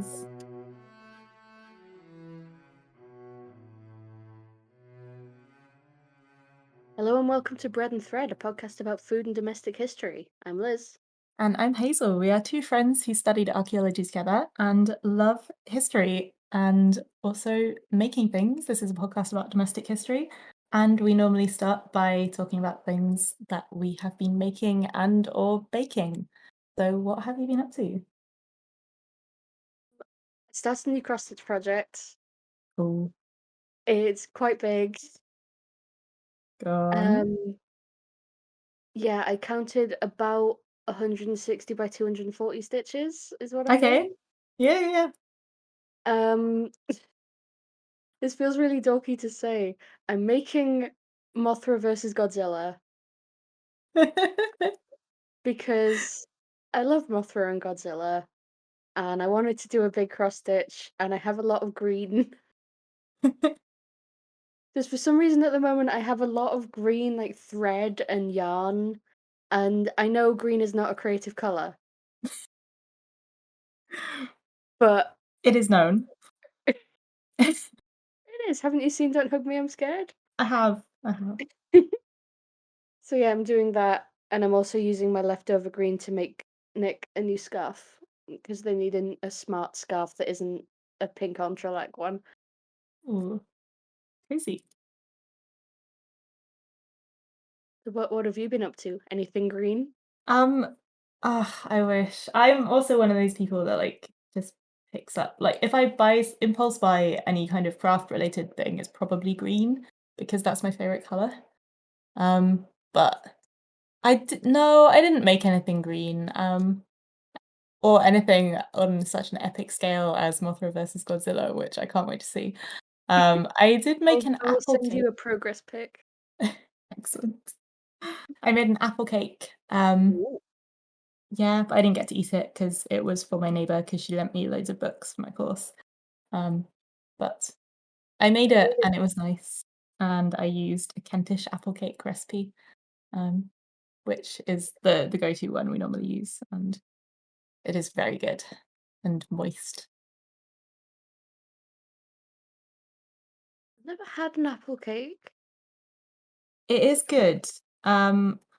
is. Hello and welcome to Bread and Thread, a podcast about food and domestic history. I'm Liz. And I'm Hazel. We are two friends who studied archaeology together and love history and also making things. This is a podcast about domestic history. And we normally start by talking about things that we have been making and or baking. So what have you been up to? I started a new cross-stitch project. Cool. It's quite big. Go on. Um, yeah, I counted about 160 by 240 stitches is what I'm Okay. doing. Yeah. Um, this feels really dorky to say. I'm making Mothra versus Godzilla because I love Mothra and Godzilla, and I wanted to do a big cross-stitch, and I have a lot of green. Just for some reason at the moment I have a lot of green like thread and yarn, and I know green is not a creative colour, but It is known. it I is. Haven't you seen Don't Hug Me, I'm Scared? have. I have. So yeah, I'm doing that, and I'm also using my leftover green to make Nick a new scarf because they need a smart scarf that isn't a pink entrelac one. Ooh, crazy. So what have you been up to? Anything green? Um, I wish. I'm also one of those people that just picks up. Like if I impulse buy any kind of craft related thing, it's probably green because that's my favorite color. But no, I didn't make anything green. Or anything on such an epic scale as Mothra versus Godzilla, which I can't wait to see. I did make an I'll apple send cake. you a progress pic. Excellent. I made an apple cake. Ooh. Yeah, but I didn't get to eat it because it was for my neighbour because she lent me loads of books for my course. Um, but I made it and it was nice, and I used a Kentish apple cake recipe, um, which is the go-to one we normally use, and it is very good and moist. I've never had an apple cake. It is good.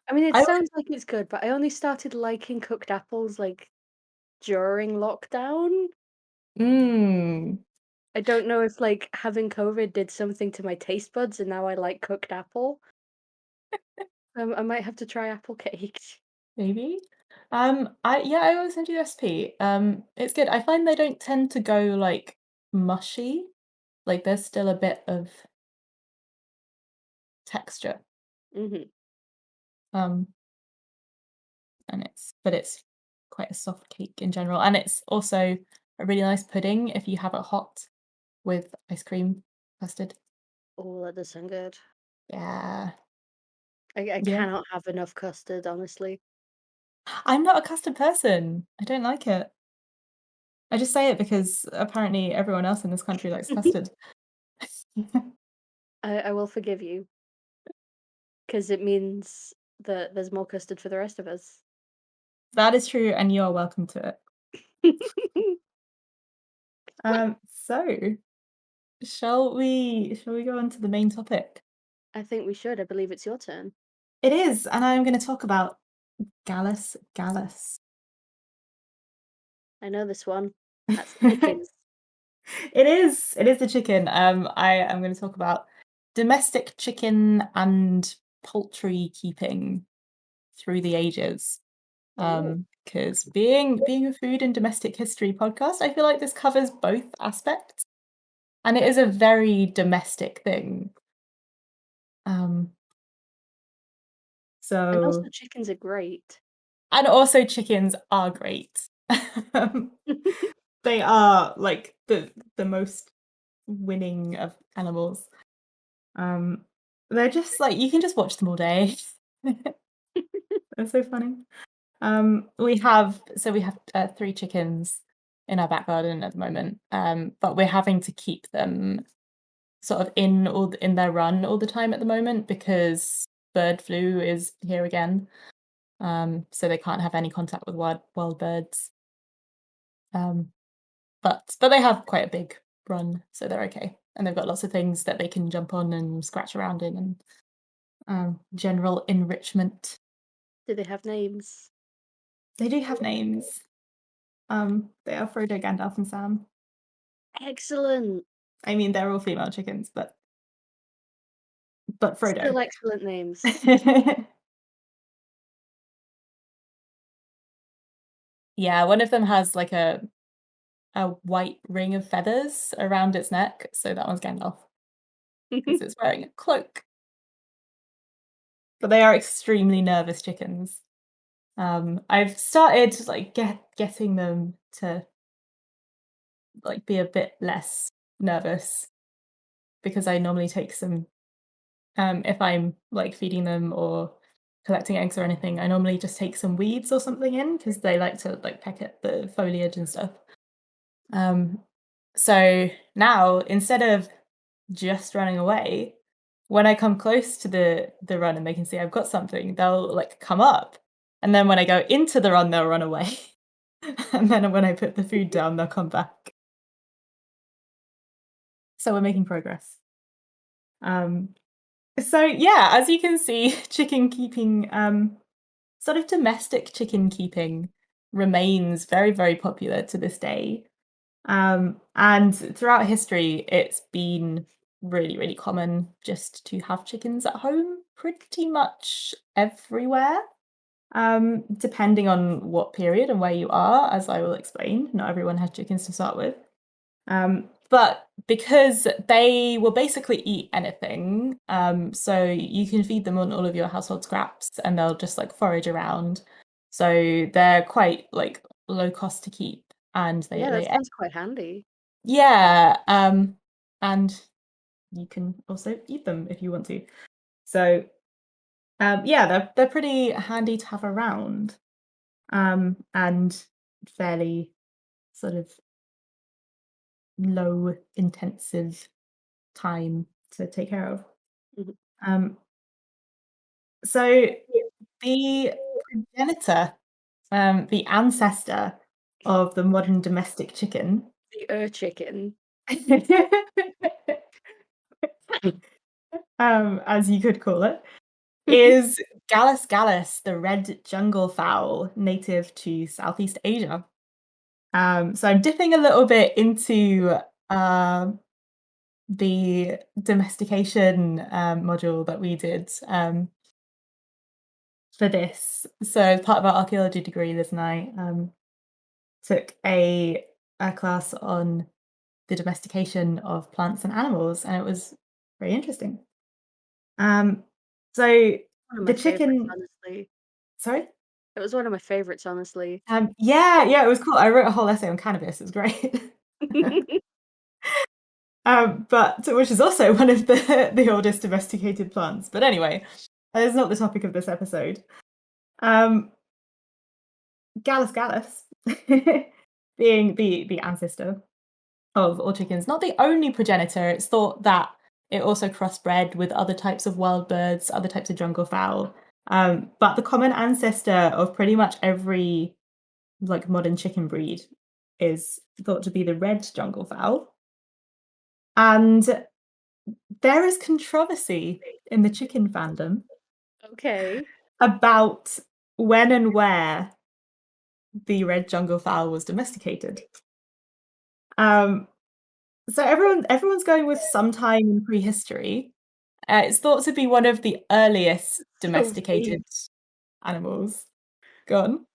I mean, it I would sounds like it's good, but I only started liking cooked apples, like, during lockdown. mm, I don't know if, like, having COVID did something to my taste buds and now I like cooked apple. I might have to try apple cake. maybe. I always send you the recipe. It's good. I find they don't tend to go like mushy. Like there's still a bit of texture. Mhm. Um, and it's quite a soft cake in general, and it's also a really nice pudding if you have it hot with ice cream custard. Oh, that does sound good. Yeah, I yeah. cannot have enough custard, honestly. I'm not a custard person. I don't like it. I just say it because apparently everyone else in this country likes custard. I will forgive you, because it means that there's more custard for the rest of us. That is true, and you are welcome to it. So shall we go on to the main topic? I think we should. I believe it's your turn. It is, and I'm going to talk about Gallus Gallus. I know this one. That's chickens. It is the chicken. I am going to talk about domestic chicken and poultry keeping through the ages. Oh. Because being a food and domestic history podcast, I feel like this covers both aspects, and it is a very domestic thing. Um, And also so chickens are great. and also chickens are great. Um, they are like the most winning of animals. Um, they're just like you can just watch them all day. They're so funny. We have three chickens in our back garden at the moment, but we're having to keep them sort of in their run all the time at the moment because bird flu is here again. So they can't have any contact with wild birds. Um, but they have quite a big run, so they're okay. And they've got lots of things that they can jump on and scratch around in, and general enrichment. Do they have names? They do have names. They are Frodo, Gandalf, and Sam. Excellent. I mean, they're all female chickens, but Frodo. Still excellent names. Yeah, one of them has like a white ring of feathers around its neck, so that one's Gandalf because it's wearing a cloak. But they are extremely nervous chickens. I've started like getting them to like be a bit less nervous because I normally take some if I'm like feeding them or collecting eggs or anything, I normally just take some weeds or something in because they like to like peck at the foliage and stuff. Um, so now instead of just running away, when I come close to the run and they can see I've got something, they'll like come up. And then when I go into the run, they'll run away. And then when I put the food down, they'll come back. So we're making progress. Um, so yeah, as you can see, chicken keeping, sort of domestic chicken keeping remains very, very popular to this day. And throughout history, it's been really, really common just to have chickens at home pretty much everywhere. Depending on what period and where you are, as I will explain, not everyone has chickens to start with. But because they will basically eat anything, so you can feed them on all of your household scraps and they'll just like forage around. So they're quite like low cost to keep and they Yeah, lay that eggs. sounds quite handy. Yeah, and you can also eat them if you want to. So yeah, they're pretty handy to have around. And fairly sort of low intensive time to take care of. Mhm. Um, so the progenitor, the ancestor of the modern domestic chicken, The chicken. as you could call it, is Gallus gallus, the red jungle fowl native to Southeast Asia. So I'm dipping a little bit into the domestication module that we did for this. So as part of our archaeology degree, Liz and I took a class on the domestication of plants and animals, and it was very interesting. Um, so One of the my favorites, chicken, honestly. sorry. It was one of my favorites, honestly. Yeah, yeah, it was cool. I wrote a whole essay on cannabis. It was great. But which is also one of the oldest domesticated plants. But anyway, that is not the topic of this episode. Um, Gallus gallus, being the ancestor of all chickens, not the only progenitor. It's thought that it also crossbred with other types of wild birds, other types of jungle fowl. But the common ancestor of pretty much every like modern chicken breed is thought to be the red jungle fowl. And there is controversy in the chicken fandom Okay. about when and where the red jungle fowl was domesticated. Um, so everyone's going with sometime in prehistory. It's thought to be one of the earliest So vague. domesticated animals. Gone.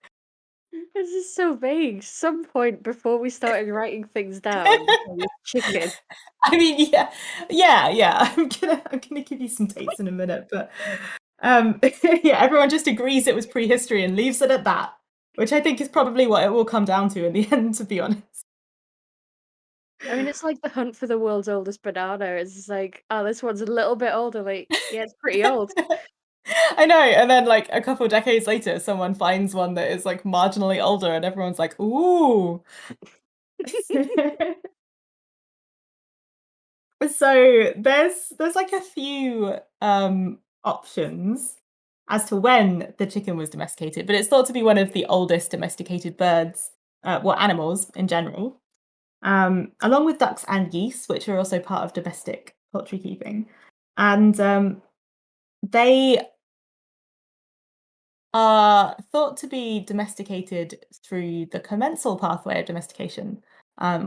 This is so vague. Some point before we started writing things down, there was chicken. I mean, yeah, yeah, yeah. I'm gonna give you some dates in a minute, but yeah, everyone just agrees it was prehistory and leaves it at that, which I think is probably what it will come down to in the end, to be honest. I mean, it's like the hunt for the world's oldest banana. It's just like, oh, this one's a little bit older. Like, yeah, it's pretty old. I know, and then like a couple of decades later, someone finds one that is like marginally older, and everyone's like, "Ooh." So there's like a few options as to when the chicken was domesticated, but it's thought to be one of the oldest domesticated birds, well, animals in general. along with ducks and geese, which are also part of domestic poultry keeping. And they are thought to be domesticated through the commensal pathway of domestication,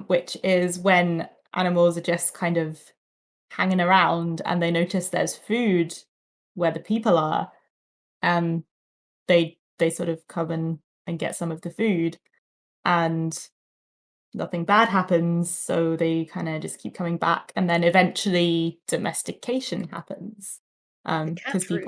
which is when animals are just kind of hanging around and they notice there's food where the people are. Um, they sort of come and get some of the food, and nothing bad happens, so they kind of just keep coming back, and then eventually domestication happens, The because cat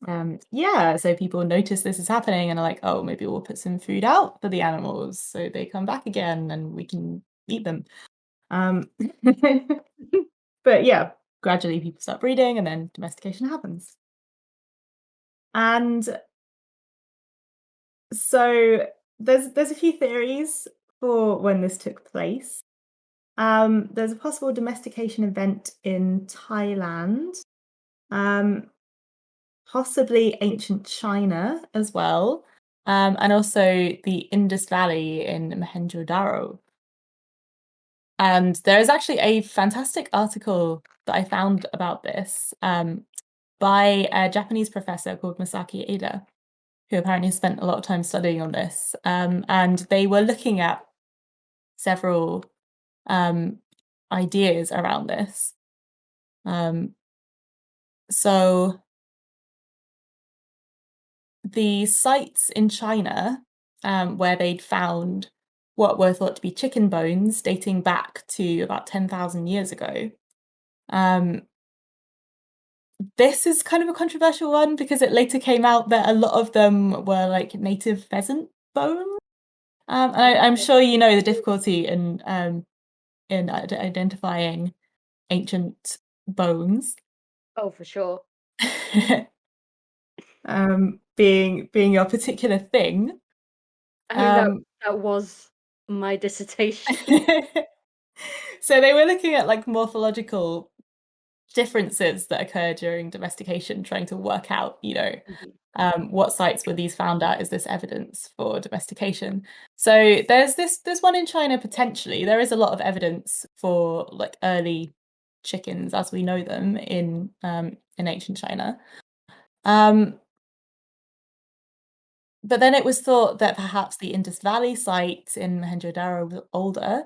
route. yeah, so people notice this is happening and are like, oh, maybe we'll put some food out for the animals so they come back again and we can eat them. Um, but yeah, gradually people start breeding and then domestication happens. And so there's a few theories for when this took place. There's a possible domestication event in Thailand, um, possibly ancient China as well, and also the Indus Valley in Mohenjo-daro. And there is actually a fantastic article that I found about this by a Japanese professor called Masaki Eda, who apparently spent a lot of time studying on this. And they were looking at several um, ideas around this. Um, so the sites in China where they'd found what were thought to be chicken bones dating back to about 10,000 years ago. Um, this is kind of a controversial one because it later came out that a lot of them were like native pheasant bones. And I'm Okay. sure you know the difficulty in identifying ancient bones. Oh, for sure. Being your particular thing. I mean Um, that was my dissertation. so they were looking at like morphological differences that occur during domestication, trying to work out, Mhm. what sites were these found at? Is this evidence for domestication? So there's one in China potentially. There is a lot of evidence for like early chickens as we know them in ancient China. Um, but then it was thought that perhaps the Indus Valley site in Mohenjo-daro was older.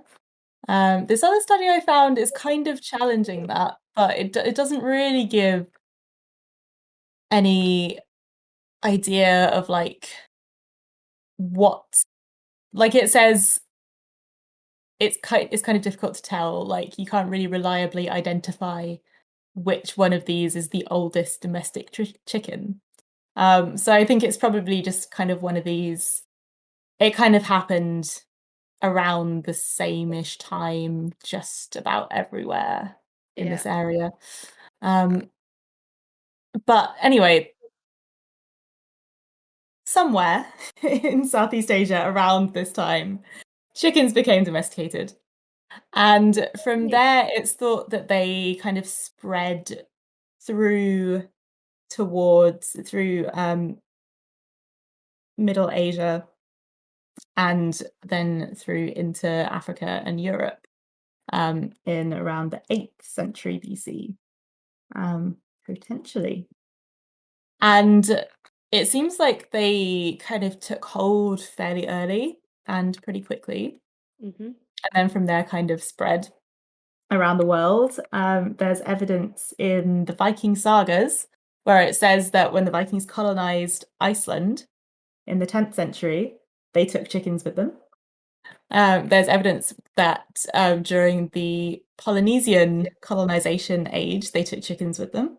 This other study I found is kind of challenging that, but it doesn't really give any idea of like what like it says it's kind of difficult to tell. Like you can't really reliably identify which one of these is the oldest domestic chicken. So I think it's probably just kind of one of these. It kind of happened around the same-ish time, just about everywhere in Yeah. this area. Um, but anyway, somewhere in Southeast Asia around this time, chickens became domesticated. And from Hey. there, it's thought that they kind of spread through through Middle Asia and then through into Africa and Europe in around the 8th century BC, potentially. And it seems like they kind of took hold fairly early and pretty quickly. Mhm. And then from there, kind of spread around the world. There's evidence in the Viking sagas where it says that when the Vikings colonized Iceland in the 10th century, they took chickens with them. There's evidence that during the Polynesian colonization age, they took chickens with them.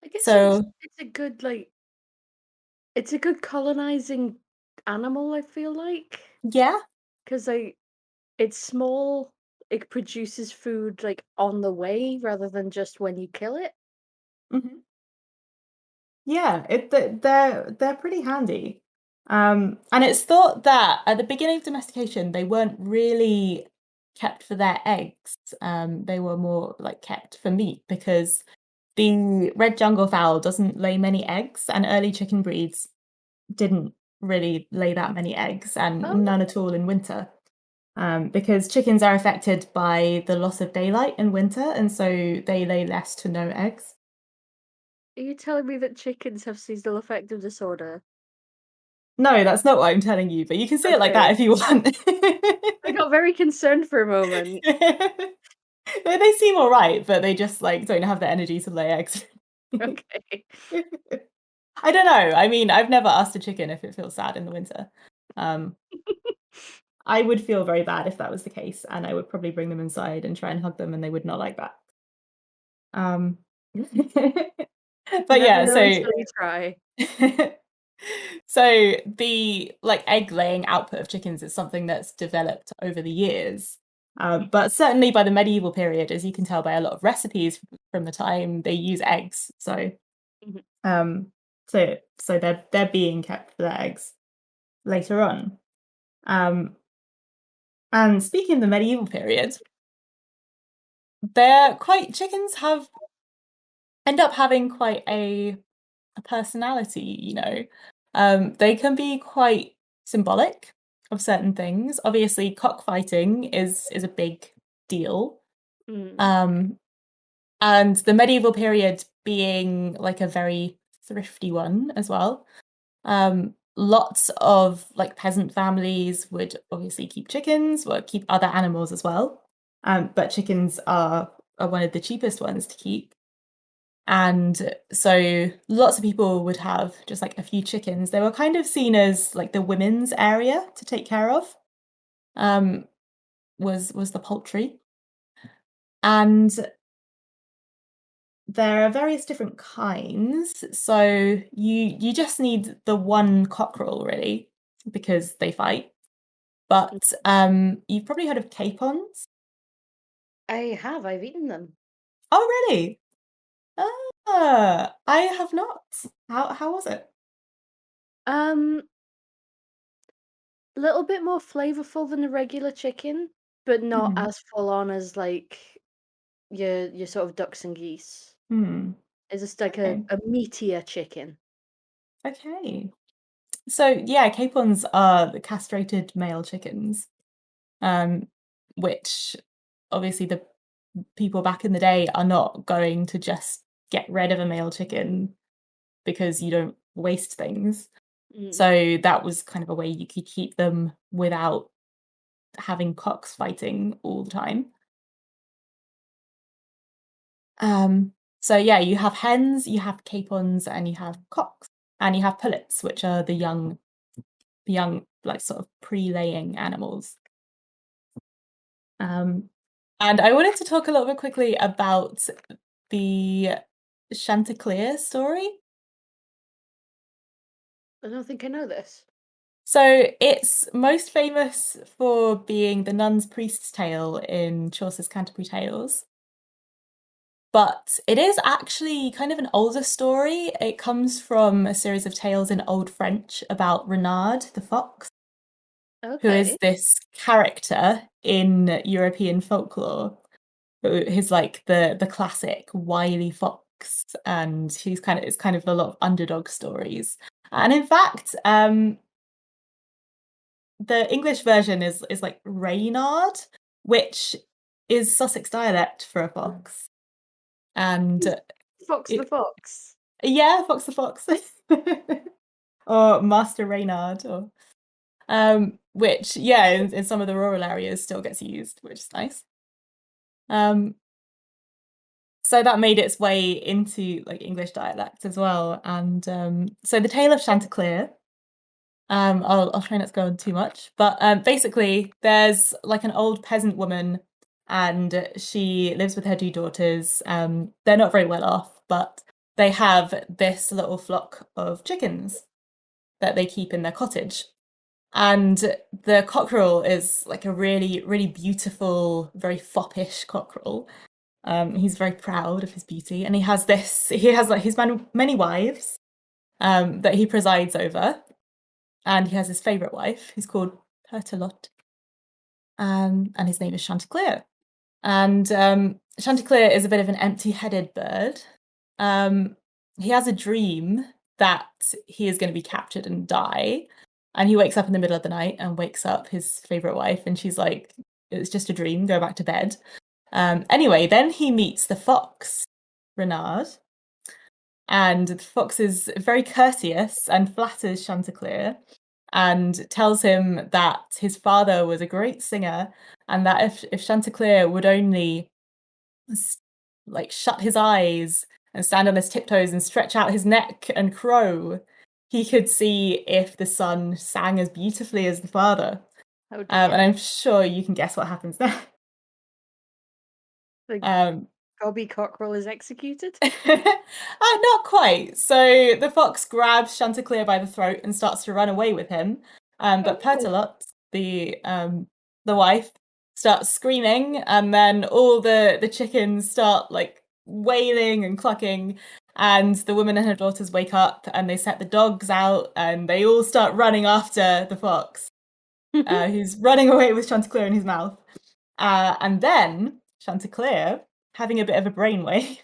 I guess So, it's a good it's a good colonizing animal, I feel like, yeah. because it's small, it produces food like on the way rather than just when you kill it. Mhm. Yeah, they're pretty handy. And it's thought that at the beginning of domestication, they weren't really kept for their eggs. They were more like kept for meat because the red jungle fowl doesn't lay many eggs, and early chicken breeds didn't really lay that many eggs, and Oh, none at all in winter. because chickens are affected by the loss of daylight in winter, and so they lay less to no eggs. Are you telling me that chickens have seasonal affective disorder? No, that's not what I'm telling you, but you can say it like that Okay. if you want. I got very concerned for a moment. They seem all right, but they just like don't have the energy to lay eggs. Okay. I don't know. I mean, I've never asked a chicken if it feels sad in the winter. Um, I would feel very bad if that was the case, and I would probably bring them inside and try and hug them, and they would not like that. Um, but Never yeah, know so until you try. so the like egg laying output of chickens is something that's developed over the years. But certainly by the medieval period, as you can tell by a lot of recipes from the time, they use eggs. Mhm. Um, so they're being kept for their eggs later on. Um, and speaking of the medieval period, they're quite chickens have end up having quite a personality, you know. They can be quite symbolic of certain things. Obviously, cockfighting is a big deal. Mm. Um, and the medieval period being like a very thrifty one as well. Lots of like peasant families would obviously keep chickens, or keep other animals as well. But chickens are one of the cheapest ones to keep. And so lots of people would have just like a few chickens. They were kind of seen as like the women's area to take care of, um, was the poultry. And there are various different kinds. So you just need the one cockerel really because they fight. But you've probably heard of capons. I have, I've eaten them. Oh, really? I have not. How was it? Um, a little bit more flavorful than a regular chicken, but not Mhm. as full on as like your sort of ducks and geese. Hmm. It's just like Okay. a meatier chicken. Okay. So yeah, capons are the castrated male chickens, um, which obviously the people back in the day are not going to just get rid of a male chicken because you don't waste things. Mm. So that was kind of a way you could keep them without having cocks fighting all the time. So yeah, you have hens, you have capons, and you have cocks, and you have pullets, which are the young, like sort of pre-laying animals. Um, and I wanted to talk a little bit quickly about the Chanticleer story. I don't think I know this. So it's most famous for being the Nun's Priest's Tale in Chaucer's Canterbury Tales. But it is actually kind of an older story. It comes from a series of tales in Old French about Renard the fox, who is Okay. this character in European folklore. He's like the classic wily fox, and he's kind of it's kind of a lot of underdog stories. And in fact, the English version is like Reynard, which is Sussex dialect for a fox. And Fox the it, fox. yeah, Fox the Fox, or Master Reynard, or which yeah, in some of the rural areas still gets used, which is nice. Um, so that made its way into like English dialect as well. And so the Tale of Chanticleer. I'll try not to go on too much, but basically, there's like an old peasant woman, and she lives with her two daughters. They're not very well off, but they have this little flock of chickens that they keep in their cottage. And the cockerel is like a really, really beautiful, very foppish cockerel. He's very proud of his beauty, and he has like his many wives that he presides over, and he has his favourite wife, who's called Pertelotte, and his name is Chanticleer. And Chanticleer is a bit of an empty-headed bird. Um, he has a dream that he is going to be captured and die, And he wakes up in the middle of the night and wakes up his favorite wife, and she's like, "It's just a dream. Go back to bed." Anyway, then he meets the fox, Renard, and the fox is very courteous and flatters Chanticleer and tells him that his father was a great singer and that if Chanticleer would only like shut his eyes and stand on his tiptoes and stretch out his neck and crow, he could see if the son sang as beautifully as the father. Oh And dear. I'm sure you can guess what happens there. The Um, Gobby Cockerel is executed? Not quite. So the fox grabs Chanticleer by the throat and starts to run away with him. But Oh. Pertolot, the wife, starts screaming, and then all the chickens start like wailing and clucking. And the woman and her daughters wake up, and they set the dogs out, and they all start running after the fox, who's running away with Chanticleer in his mouth. And then Chanticleer, having a bit of a brainwave,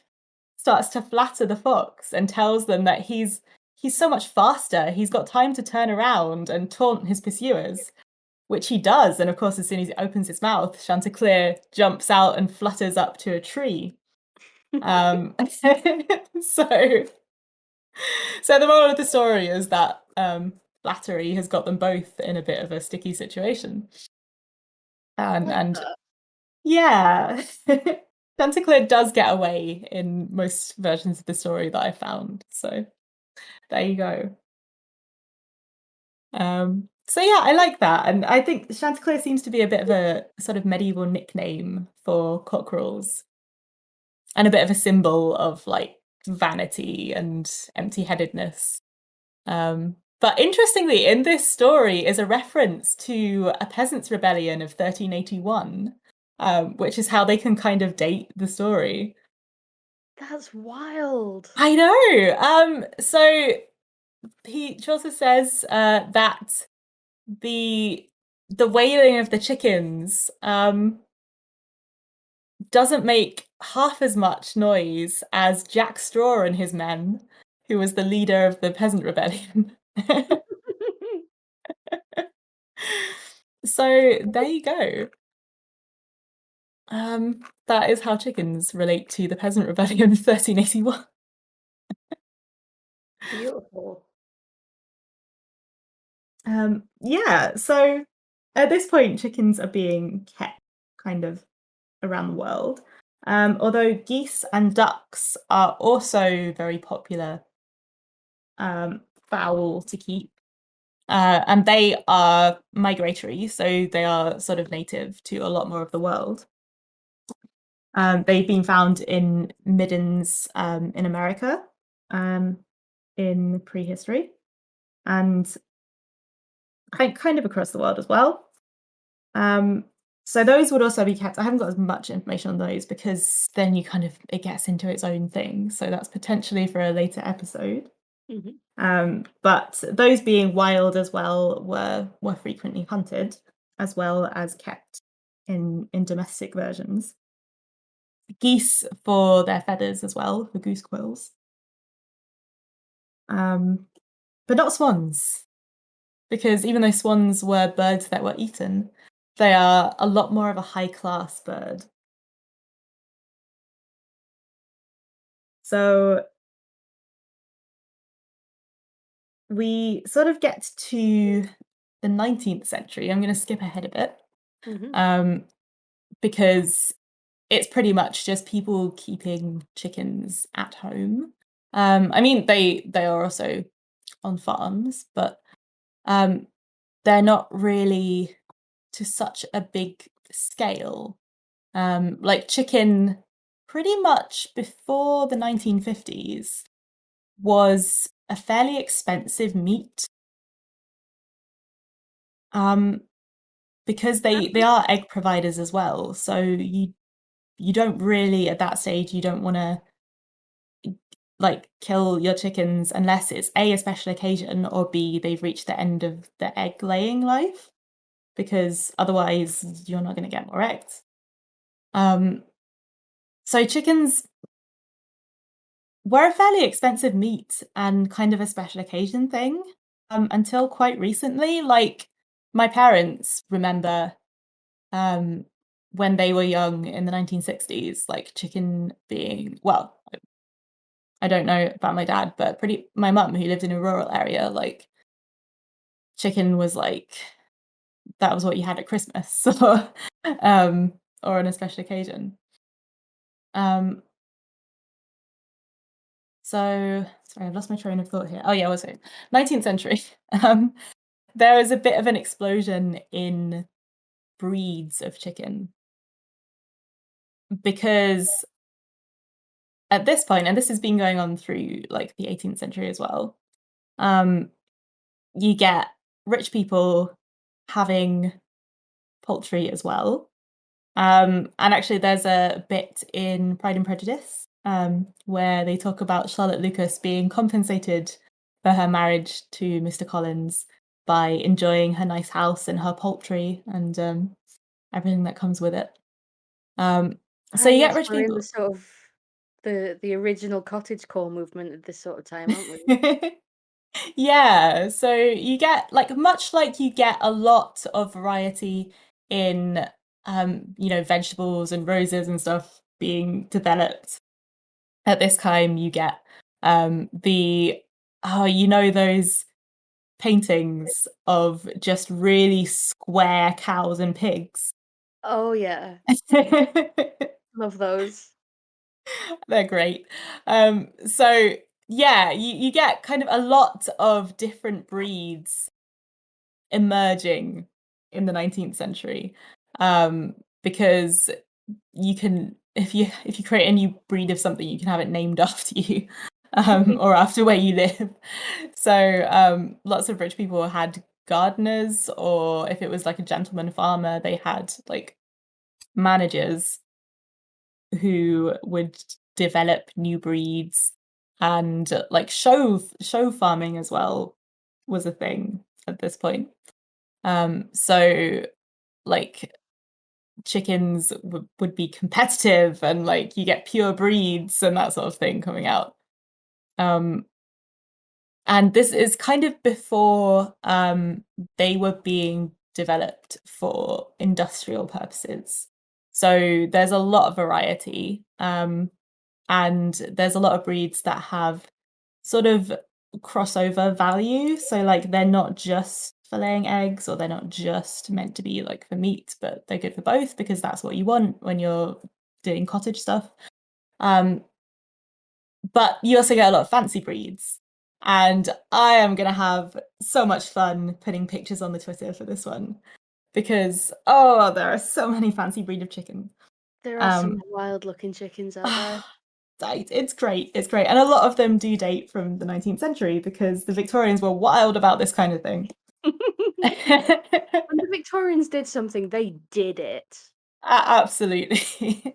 starts to flatter the fox and tells them that he's so much faster. He's got time to turn around and taunt his pursuers, which he does. And of course, as soon as he opens his mouth, Chanticleer jumps out and flutters up to a tree. So, so the moral of the story is that flattery has got them both in a bit of a sticky situation. I like And that. yeah, Chanticleer does get away in most versions of the story that I found. So there you go. So yeah, I like that, and I think Chanticleer seems to be a bit of a sort of medieval nickname for cockerels, and a bit of a symbol of like vanity and empty-headedness. But interestingly, in this story is a reference to a peasants' rebellion of 1381, which is how they can kind of date the story. That's wild. I know. So he Chaucer says that the wailing of the chickens doesn't make half as much noise as Jack Straw and his men, who was the leader of the peasant rebellion. So there you go. That is how chickens relate to the peasant rebellion of 1381. Beautiful. Yeah, so at this point, chickens are being kept kind of around the world. Although geese and ducks are also very popular fowl to keep. And they are migratory, so they are sort of native to a lot more of the world. They've been found in middens in America in prehistory, and kind of across the world as well. Um, so those would also be kept. I haven't got as much information on those because then it gets into its own thing. So that's potentially for a later episode. Mhm. But those being wild as well were frequently hunted, as well as kept in domestic versions. Geese for their feathers as well, for goose quills. But not swans, because even though swans were birds that were eaten, they are a lot more of a high class bird. So we sort of get to the 19th century. I'm going to skip ahead a bit Mhm. um, because it's pretty much just people keeping chickens at home. I mean, they are also on farms, but they're not really to such a big scale. Like chicken, pretty much before the 1950s, was a fairly expensive meat. Um, because they are egg providers as well. So you don't really at that stage you don't want to like kill your chickens unless it's a special occasion or b they've reached the end of the egg laying life because otherwise you're not going to get more eggs. Um, so chickens were a fairly expensive meat and kind of a special occasion thing. until quite recently. Like my parents remember um, when they were young in the 1960s, like chicken being, well, I don't know about my dad, but my mum who lived in a rural area, like chicken was like that was what you had at Christmas um, or on a special occasion. Um, so sorry, I've lost my train of thought here. Oh yeah, was it 19th century? Um, there was a bit of an explosion in breeds of chicken because at this point, and this has been going on through like the 18th century as well, um, you get rich people having poultry as well. And actually, there's a bit in Pride and Prejudice where they talk about Charlotte Lucas being compensated for her marriage to Mr. Collins by enjoying her nice house and her poultry and everything that comes with it. Um, Ah, so you get yes, rich we're in the people. sort of the original cottagecore movement at this sort of time, aren't we? Yeah, so you get much like you get a lot of variety in vegetables and roses and stuff being developed. At this time you get the those paintings of just really square cows and pigs. Oh, yeah. Love those. They're great. So yeah, you get kind of a lot of different breeds emerging in the 19th century because you can if you create a new breed of something you can have it named after you or after where you live. So lots of rich people had gardeners, or if it was like a gentleman farmer they had like managers who would develop new breeds, and like show farming as well was a thing at this point. So like chickens would be competitive and like you get pure breeds and that sort of thing coming out. Um, and this is kind of before they were being developed for industrial purposes. So there's a lot of variety. And there's a lot of breeds that have sort of crossover value. So like they're not just for laying eggs, or they're not just meant to be like for meat, but they're good for both because that's what you want when you're doing cottage stuff. Um, but you also get a lot of fancy breeds. And I am gonna have so much fun putting pictures on the Twitter for this one because there are so many fancy breed of chicken. There are some Um, wild looking chickens out there. It's great. It's great. And a lot of them do date from the 19th century because the Victorians were wild about this kind of thing. When the Victorians did something, they did it. Absolutely.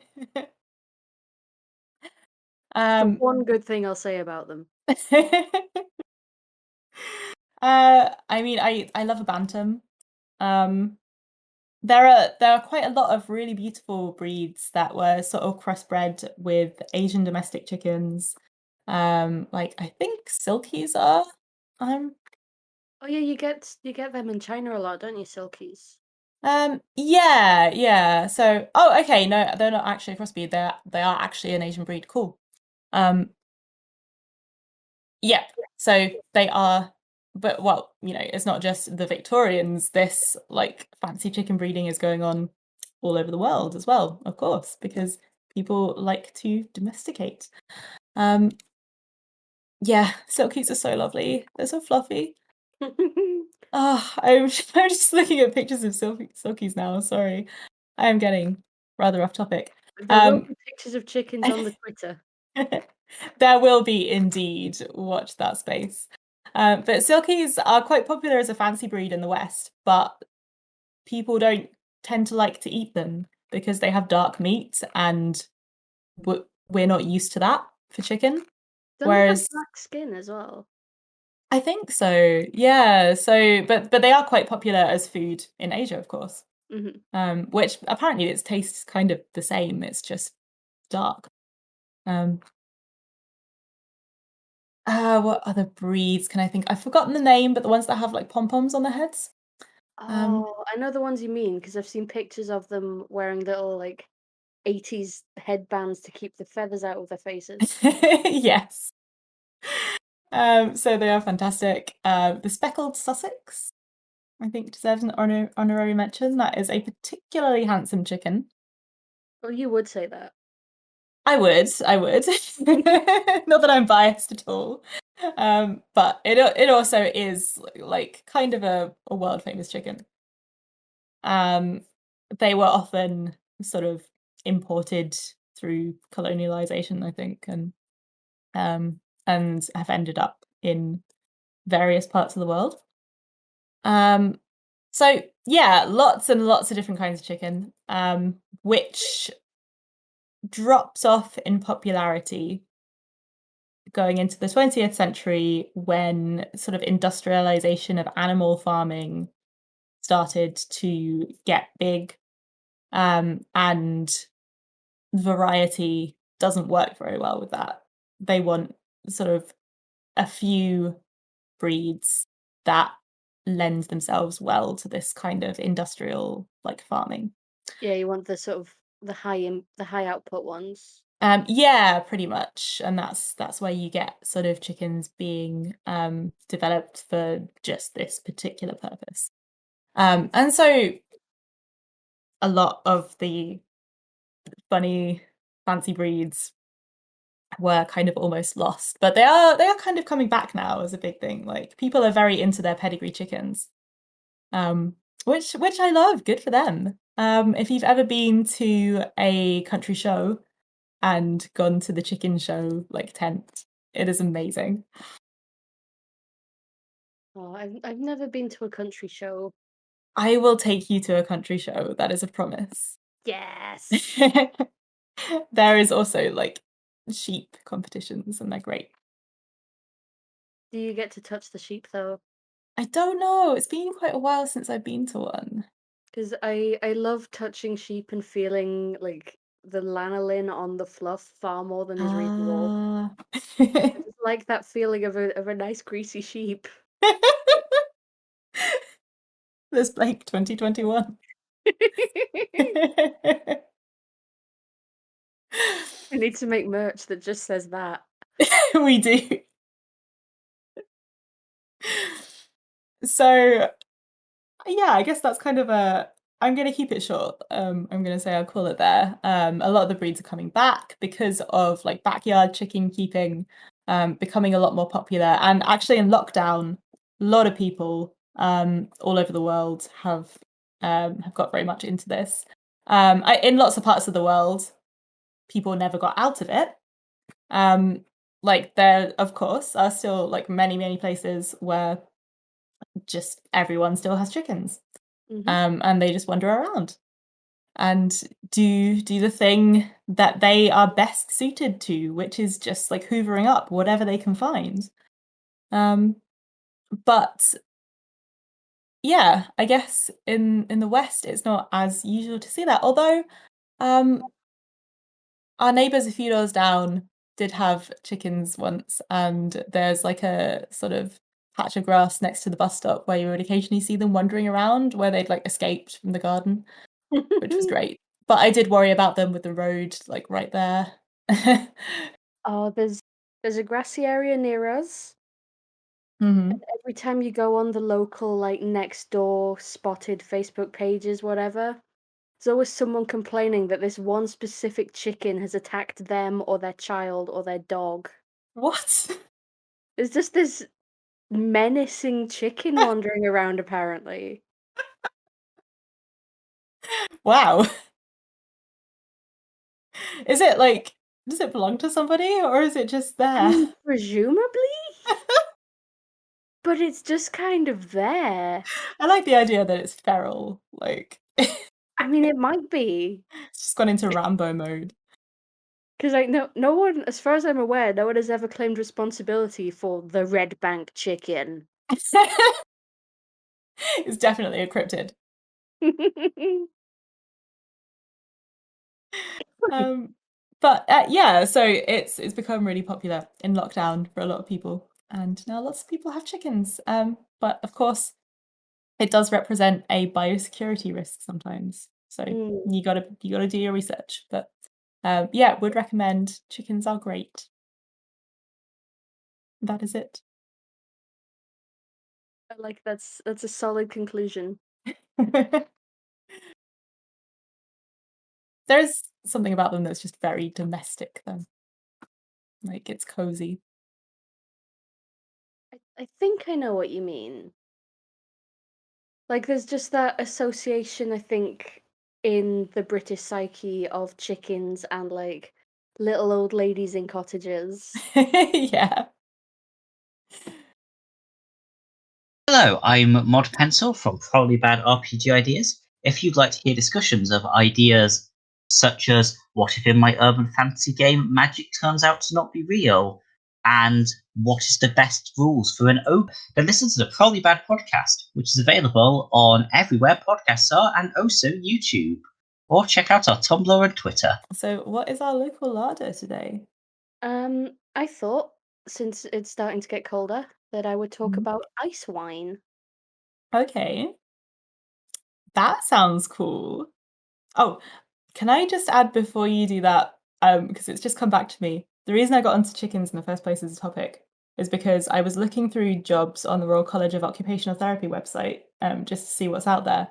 It's the um, one good thing I'll say about them. I mean, I love a bantam. Um, there are quite a lot of really beautiful breeds that were sort of crossbred with Asian domestic chickens. Like I think silkies are. Um, Oh yeah, you get them in China a lot, don't you, silkies? yeah, yeah. So, oh, okay, no, they're not actually a crossbreed. They are actually an Asian breed. Cool. Um, yeah. So they are, but well, it's not just the Victorians. This like fancy chicken breeding is going on all over the world as well, of course, because people like to domesticate. Um, yeah, silkies are so lovely. They're so fluffy. Oh, I'm just looking at pictures of silkies now. Sorry, I am getting rather off topic. There will Um, be pictures of chickens on the Twitter. there will be indeed. Watch that space. But silkies are quite popular as a fancy breed in the West, but people don't tend to like to eat them because they have dark meat, and we're not used to that for chicken. Don't they have Whereas black skin as well? I think so, yeah. So, but they are quite popular as food in Asia, of course. Mhm. Which apparently its tastes kind of the same. It's just dark. Um, What other breeds can I think? I've forgotten the name, but the ones that have like pom-poms on their heads. Um, Oh, I know the ones you mean because I've seen pictures of them wearing little like 80s headbands to keep the feathers out of their faces. yes. So they are fantastic. The speckled Sussex, I think, deserves an honorary mention. That is a particularly handsome chicken. Well, you would say that. I would. Not that I'm biased at all. But it also is like kind of a world famous chicken. Um, they were often sort of imported through colonialization, I think, um, and have ended up in various parts of the world. Um, so yeah, lots and lots of different kinds of chicken, which drops off in popularity going into the 20th century when sort of industrialization of animal farming started to get big, and variety doesn't work very well with that. They want sort of a few breeds that lend themselves well to this kind of industrial like farming. Yeah, you want the sort of the high output ones. Yeah, pretty much, and that's where you get sort of chickens being developed for just this particular purpose. And so a lot of the funny fancy breeds were kind of almost lost, but they are kind of coming back now as a big thing. Like people are very into their pedigree chickens, um, which I love. Good for them. If you've ever been to a country show and gone to the chicken show like tent, it is amazing. Oh, I've never been to a country show. I will take you to a country show. That is a promise. Yes. There is also like sheep competitions, and they're great. Do you get to touch the sheep though? I don't know. It's been quite a while since I've been to one. Because I love touching sheep and feeling like the lanolin on the fluff far more than is reasonable. Ah. I just like that feeling of a nice greasy sheep. This Blake 2021. I need to make merch that just says that. We do. So yeah, I guess that's kind of a. I'm going to keep it short. I'm going to say I'll call it there. A lot of the breeds are coming back because of like backyard chicken keeping, becoming a lot more popular. And actually, in lockdown, a lot of people all over the world have got very much into this. In lots of parts of the world, people never got out of it. Um, like there, of course, are still like many places where just everyone still has chickens, Hmm. and they just wander around and do the thing that they are best suited to, which is just like hoovering up whatever they can find. Um, but yeah, I guess in the West it's not as usual to see that. Although um, our neighbours a few doors down did have chickens once, and there's like a sort of patch of grass next to the bus stop where you would occasionally see them wandering around where they'd like escaped from the garden, which was great. But I did worry about them with the road like right there. Oh, there's a grassy area near us. Hmm. Every time you go on the local like next door spotted Facebook pages, whatever, there's always someone complaining that this one specific chicken has attacked them or their child or their dog. What? There's just this menacing chicken wandering around apparently. Wow. Is it like, does it belong to somebody or is it just I there? mean, presumably, but it's just kind of there. I like the idea that it's feral, like it's I mean, it might be just gone into Rambo mode. because like no one, as far as I'm aware, no one has ever claimed responsibility for the Red Bank chicken. It's definitely a cryptid. Um, But yeah, so it's become really popular in lockdown for a lot of people, and now lots of people have chickens. But of course, it does represent a biosecurity risk sometimes. So Mm. you gotta do your research. But yeah, would recommend. Chickens are great. That is it. I like that's a solid conclusion. There's something about them that's just very domestic, though. Like it's cozy. I think I know what you mean. Like, there's just that association, I think, in the British psyche of chickens and like little old ladies in cottages. Yeah. Hello, I'm Mod Pencil from Probably Bad RPG Ideas. If you'd like to hear discussions of ideas such as what if in my urban fantasy game magic turns out to not be real, and what is the best rules for an ogre, then listen to the Probably Bad podcast, which is available on everywhere podcasts are and also YouTube. Or check out our Tumblr and Twitter. So what is our local larder today? I thought since it's starting to get colder that I would talk Mhm. about ice wine. Okay, that sounds cool. Oh, can I just add before you do that, because it's just come back to me. The reason I got onto chickens in the first place as a topic is because I was looking through jobs on the Royal College of Occupational Therapy website, just to see what's out there.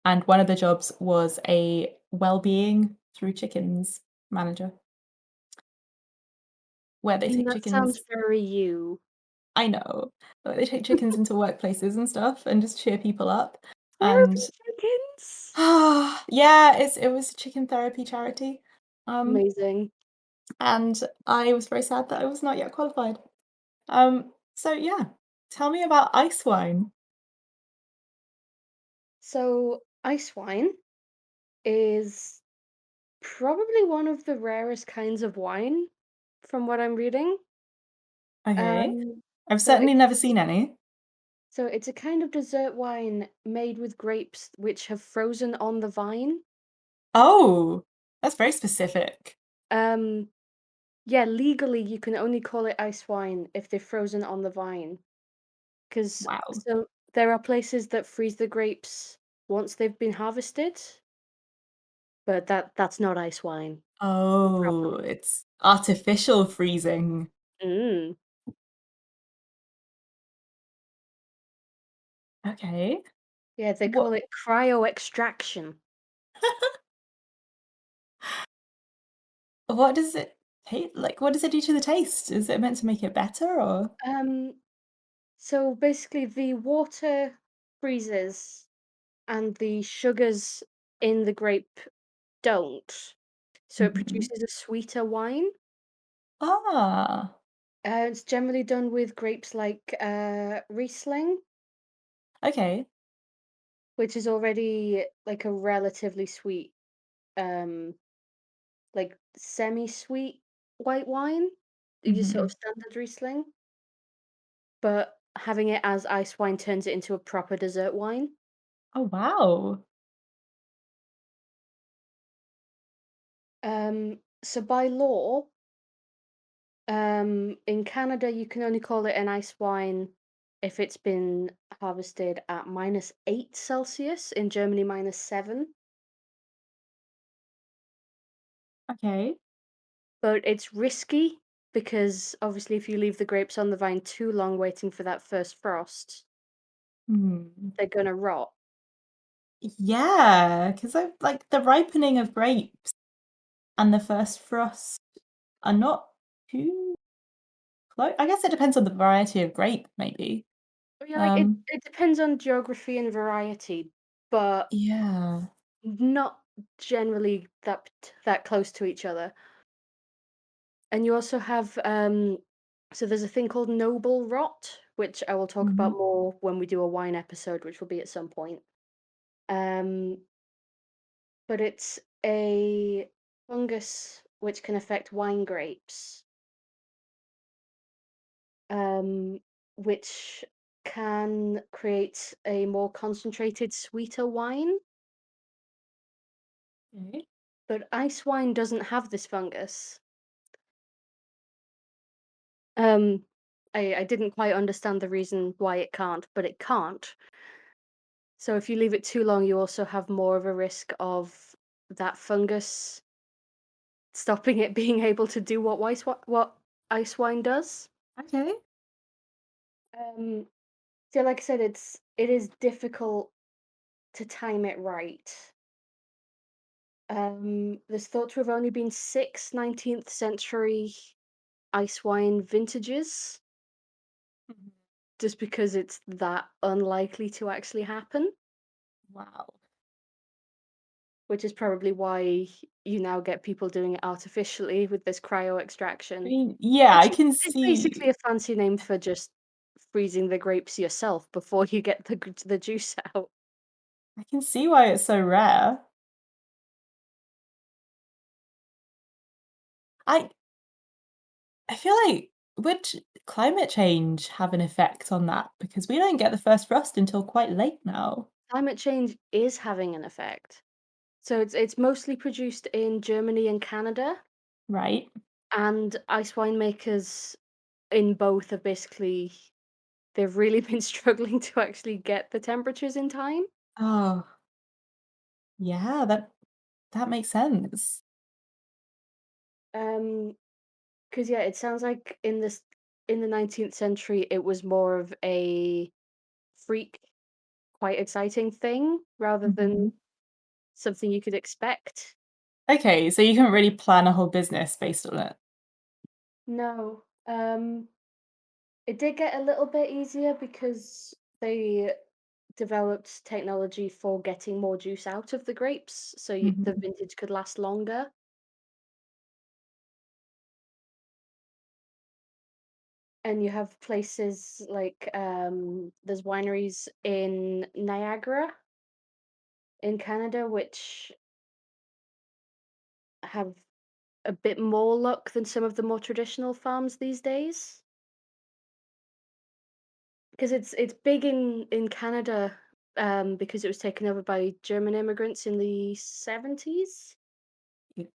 And one of the jobs was a well-being through chickens manager, where I they mean, take that sounds chickens. very you. I know, but they take chickens into workplaces and stuff and just cheer people up. And Therapy chickens. yeah, it was a chicken therapy charity. Um, Amazing. and I was very sad that I was not yet qualified. So yeah, tell me about ice wine. So, ice wine is probably one of the rarest kinds of wine from what I'm reading. Okay, Um, I've so certainly it's never seen any. so it's a kind of dessert wine made with grapes which have frozen on the vine. Oh, that's very specific. Um, yeah, legally you can only call it ice wine if they're frozen on the vine. Because Wow. so there are places that freeze the grapes once they've been harvested, but that's not ice wine Oh, properly. it's artificial freezing. Mm. Okay. Yeah, they What call it cryo extraction. what does it taste like? What does it do to the taste? Is it meant to make it better or? Um, so basically the water freezes and the sugars in the grape don't. So it Mhm. produces a sweeter wine. Ah, It's generally done with grapes like Riesling, okay. which is already like a relatively sweet, um, like semi-sweet white wine. Your sort of Mhm. standard Riesling, but having it as ice wine turns it into a proper dessert wine. Oh, wow. So by law, in Canada, you can only call it an ice wine if it's been harvested at -8 Celsius. In Germany, -7. Okay. But it's risky because obviously, if you leave the grapes on the vine too long waiting for that first frost, Hmm. they're gonna rot. Yeah, because I like the ripening of grapes and the first frost are not too close. I guess it depends on the variety of grape, maybe. But yeah, like Um, it depends on geography and variety, but yeah. not generally that close to each other. And you also have so there's a thing called noble rot, which I will talk about Mhm. more when we do a wine episode, which will be at some point. Um, but it's a fungus which can affect wine grapes, um, which can create a more concentrated, sweeter wine. Okay. But ice wine doesn't have this fungus. Um, I didn't quite understand the reason why it can't, but it can't. So if you leave it too long, you also have more of a risk of that fungus stopping it being able to do what ice wine does. Okay. So like I said, it is difficult to time it right. There's thought to have only been six 19th century ice wine vintages, Mhm. just because it's that unlikely to actually happen, Wow. which is probably why you now get people doing it artificially with this cryo I extraction, mean, yeah, which I can is basically see a fancy name for just freezing the grapes yourself before you get the juice out. why it's so rare. I I feel like would climate change have an effect on that? Because we don't get the first frost until quite late now, Climate change is having an effect. So it's mostly produced in Germany and Canada, right? and ice winemakers in both have basically they've really been struggling to actually get the temperatures in time. Oh, yeah, that makes sense. Um, because yeah, it sounds like in the 19th century it was more of a freak, quite exciting thing rather than Mhm. something you could expect. Okay, so you couldn't really plan a whole business based on it. No. It did get a little bit easier because they developed technology for getting more juice out of the grapes, so the Mhm. vintage could last longer. And you have places like there's wineries in Niagara in Canada which have a bit more luck than some of the more traditional farms these days. Because it's big in Canada because it was taken over by German immigrants in the 70s. Y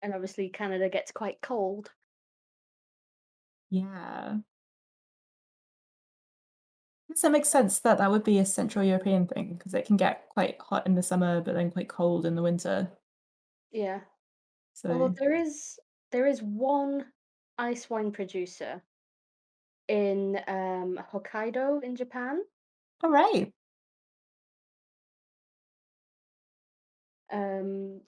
And obviously Canada gets quite cold. yeah. Guess that makes sense that that would be a Central European thing because it can get quite hot in the summer, but then quite cold in the winter. Yeah. Although So there is one ice wine producer in Hokkaido in Japan. alright. Um,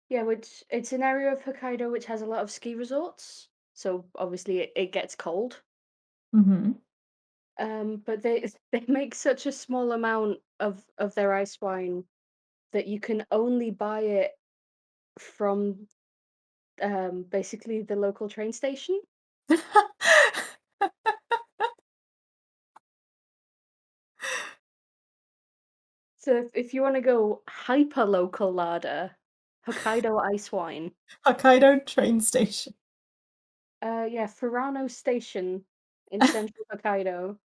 yeah, which it's an area of Hokkaido which has a lot of ski resorts. So obviously it gets cold. Mhm. But they they make such a small amount of their ice wine that you can only buy it from basically the local train station. So if you want to go hyper local larder, Hokkaido ice wine. Hokkaido train station. Yeah, Furano Station in central Hokkaido.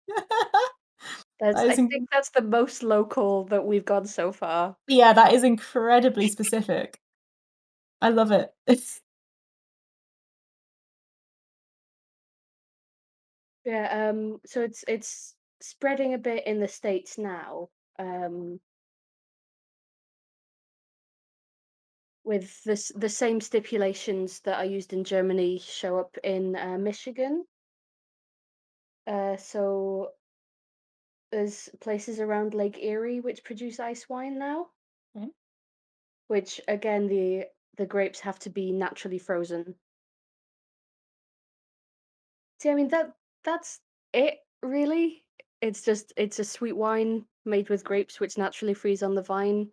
That's That I is think that's the most local that we've gone so far. yeah, that is incredibly specific. I love it. It's Yeah, so it's spreading a bit in the States now, um, with the same stipulations that are used in Germany show up in Michigan. So there's places around Lake Erie which produce ice wine now, okay. which again the grapes have to be naturally frozen. See, I mean that's it really. It's a sweet wine made with grapes which naturally freeze on the vine.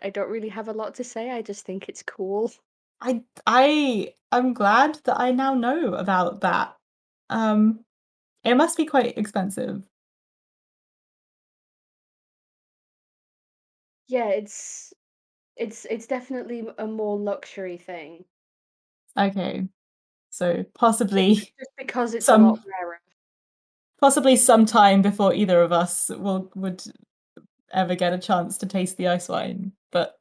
I don't really have a lot to say. I just think it's cool. I'm glad that I now know about that. Um, it must be quite expensive. Yeah, it's definitely a more luxury thing. Okay, so Just because it's a lot some rarer. possibly some time before either of us would ever get a chance to taste the ice wine, but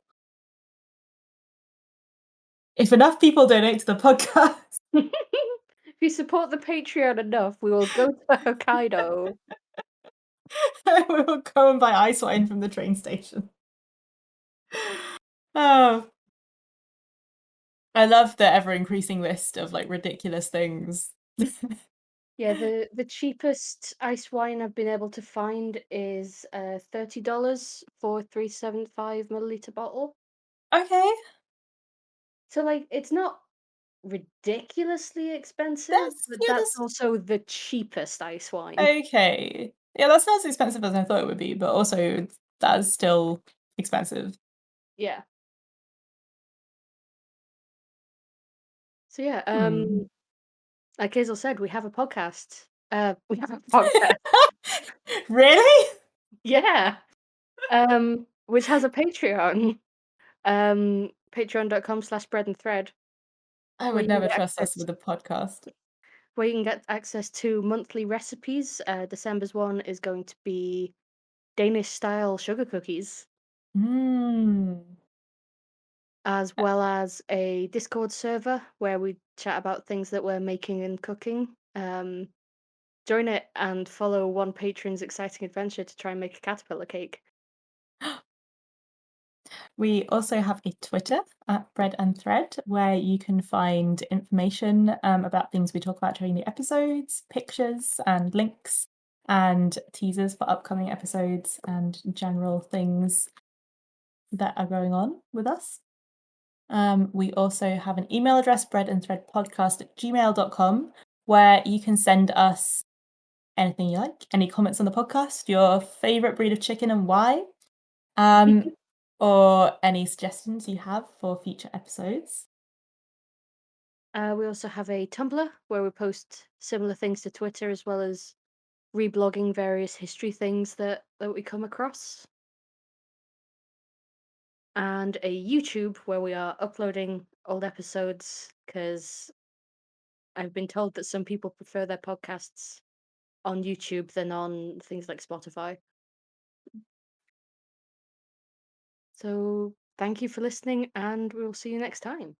if enough people donate to the podcast, If you support the Patreon enough, we will go to Hokkaido. we will go and buy ice wine from the train station. Oh, I love the ever increasing list of like ridiculous things. Yeah, the cheapest ice wine I've been able to find is $30 for 375 milliliter bottle. Okay, So like it's not ridiculously expensive, that's but yeah, that's that's also the cheapest ice wine. okay. Yeah, that's not as expensive as I thought it would be, but also that's still expensive. Yeah. So yeah, Hmm. like Hazel said, we have a podcast. We have a podcast. Really? Yeah. Which has a Patreon. Patreon.com/bread and thread, I where would you can never get trust us access with a podcast. to monthly recipes. December's one is going to be Danish style sugar cookies, Mm. as well as a Discord server where we chat about things that we're making and cooking. Join it and follow one patron's exciting adventure to try and make a caterpillar cake. We also have a Twitter at Bread and Thread where you can find information about things we talk about during the episodes, pictures and links, and teasers for upcoming episodes and general things that are going on with us. We also have an email address, breadandthreadpodcast@gmail.com, where you can send us anything you like, any comments on the podcast, your favorite breed of chicken and why, or any suggestions you have for future episodes. We also have a Tumblr where we post similar things to Twitter, as well as reblogging various history things that we come across. And a YouTube where we are uploading old episodes, because I've been told that some people prefer their podcasts on YouTube than on things like Spotify. So thank you for listening, and we'll see you next time.